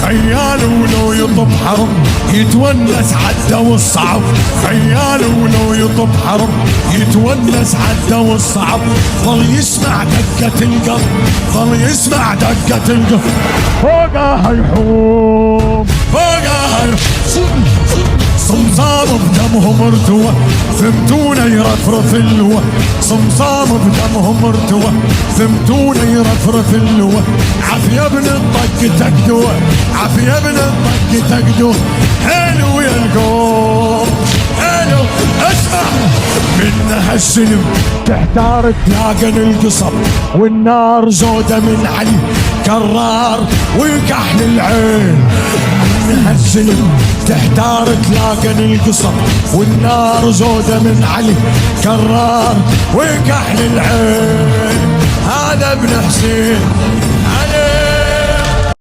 خيال ولو يطب حرب يتونس عدى والصعب، خيال ولو يطب حرب يتونس عدى والصعب. ظل يسمع دقة القلب، ظل يسمع دقة القلب. فوقها يحوم، فوقها يحوم، صمصام بدمهم ارتوى، ثمتونا يرفرف اللوى. صمصام بدمهم ارتوى، ثمتونا يرفرف اللوى. عافية ابن الطق تقدوه، عافية ابن الطق تقدوه. حلو يا القوم، حلو. اسمع منها السلم تحتار تلاقن القصب، والنار زودة من علي كرار ويكحل العين. منها السلم تحتار تلاقن القصب، والنار زودة من علي كرار ويكحل العين. هذا ابن حسين